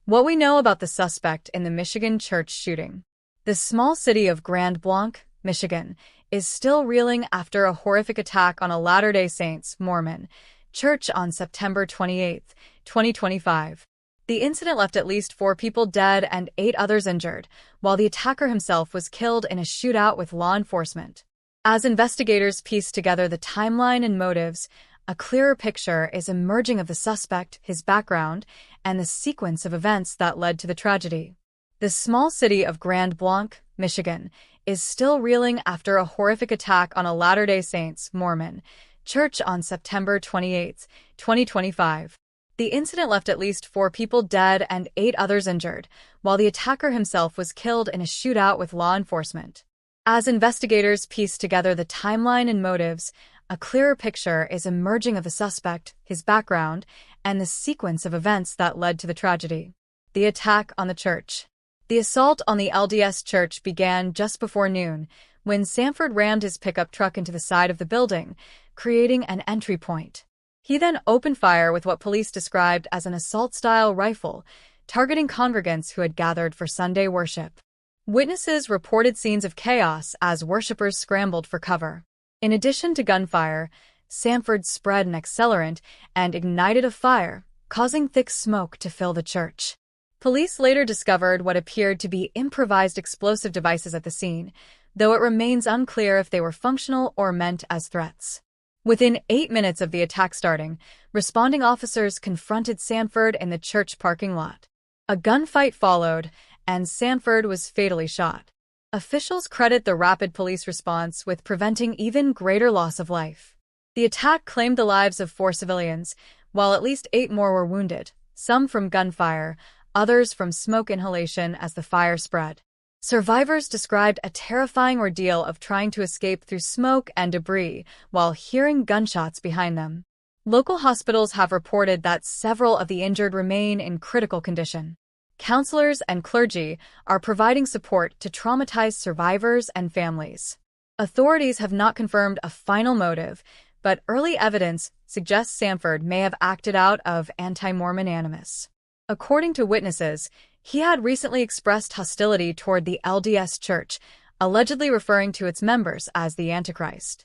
What we know about the suspect in the Michigan church shooting. The small city of Grand Blanc, Michigan, is still reeling after a horrific attack on a Latter-day Saints Mormon church on September 28, 2025. The incident left at least 4 people dead and 8 others injured, while the attacker himself was killed in a shootout with law enforcement. As investigators piece together the timeline and motives, a clearer picture is emerging of the suspect, his background, and the sequence of events that led to the tragedy. The small city of Grand Blanc, Michigan, is still reeling after a horrific attack on a Latter-day Saints Mormon church on September 28, 2025. The incident left at least 4 people dead and 8 others injured, while the attacker himself was killed in a shootout with law enforcement. As investigators piece together the timeline and motives, a clearer picture is emerging of the suspect, his background, and the sequence of events that led to the tragedy. The attack on the church. The assault on the LDS church began just before noon, when Sanford rammed his pickup truck into the side of the building, creating an entry point. He then opened fire with what police described as an assault-style rifle, targeting congregants who had gathered for Sunday worship. Witnesses reported scenes of chaos as worshippers scrambled for cover. In addition to gunfire, Sanford spread an accelerant and ignited a fire, causing thick smoke to fill the church. Police later discovered what appeared to be improvised explosive devices at the scene, though it remains unclear if they were functional or meant as threats. Within 8 minutes of the attack starting, responding officers confronted Sanford in the church parking lot. A gunfight followed, and Sanford was fatally shot. Officials credit the rapid police response with preventing even greater loss of life. The attack claimed the lives of 4 civilians, while at least 8 more were wounded, some from gunfire, others from smoke inhalation as the fire spread. Survivors described a terrifying ordeal of trying to escape through smoke and debris while hearing gunshots behind them. Local hospitals have reported that several of the injured remain in critical condition. Counselors and clergy are providing support to traumatized survivors and families. Authorities have not confirmed a final motive, but early evidence suggests Sanford may have acted out of anti-Mormon animus. According to witnesses, he had recently expressed hostility toward the LDS Church, allegedly referring to its members as the Antichrist.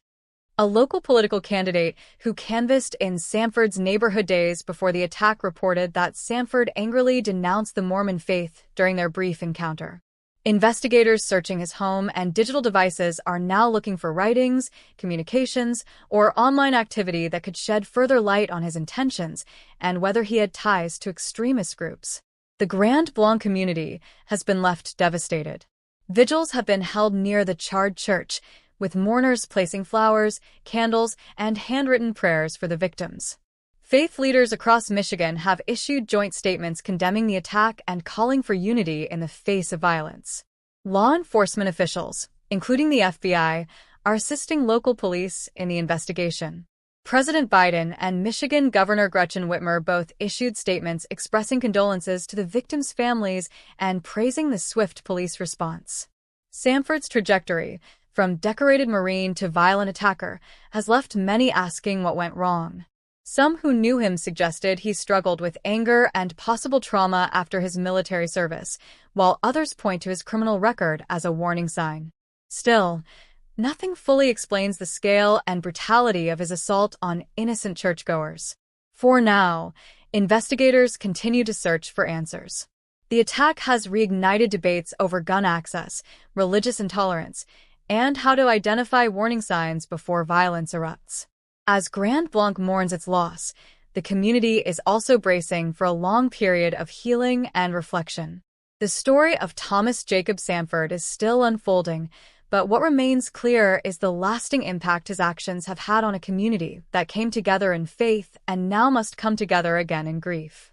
A local political candidate who canvassed in Sanford's neighborhood days before the attack reported that Sanford angrily denounced the Mormon faith during their brief encounter. Investigators searching his home and digital devices are now looking for writings, communications, or online activity that could shed further light on his intentions and whether he had ties to extremist groups. The Grand Blanc community has been left devastated. Vigils have been held near the charred church, with mourners placing flowers, candles, and handwritten prayers for the victims. Faith leaders across Michigan have issued joint statements condemning the attack and calling for unity in the face of violence. Law enforcement officials, including the FBI, are assisting local police in the investigation. President Biden and Michigan Governor Gretchen Whitmer both issued statements expressing condolences to the victims' families and praising the swift police response. Sanford's trajectory, from decorated Marine to violent attacker, has left many asking what went wrong. Some who knew him suggested he struggled with anger and possible trauma after his military service, while others point to his criminal record as a warning sign. Still, nothing fully explains the scale and brutality of his assault on innocent churchgoers. For now, investigators continue to search for answers. The attack has reignited debates over gun access, religious intolerance, and how to identify warning signs before violence erupts. As Grand Blanc mourns its loss, the community is also bracing for a long period of healing and reflection. The story of Thomas Jacob Sanford is still unfolding, but what remains clear is the lasting impact his actions have had on a community that came together in faith and now must come together again in grief.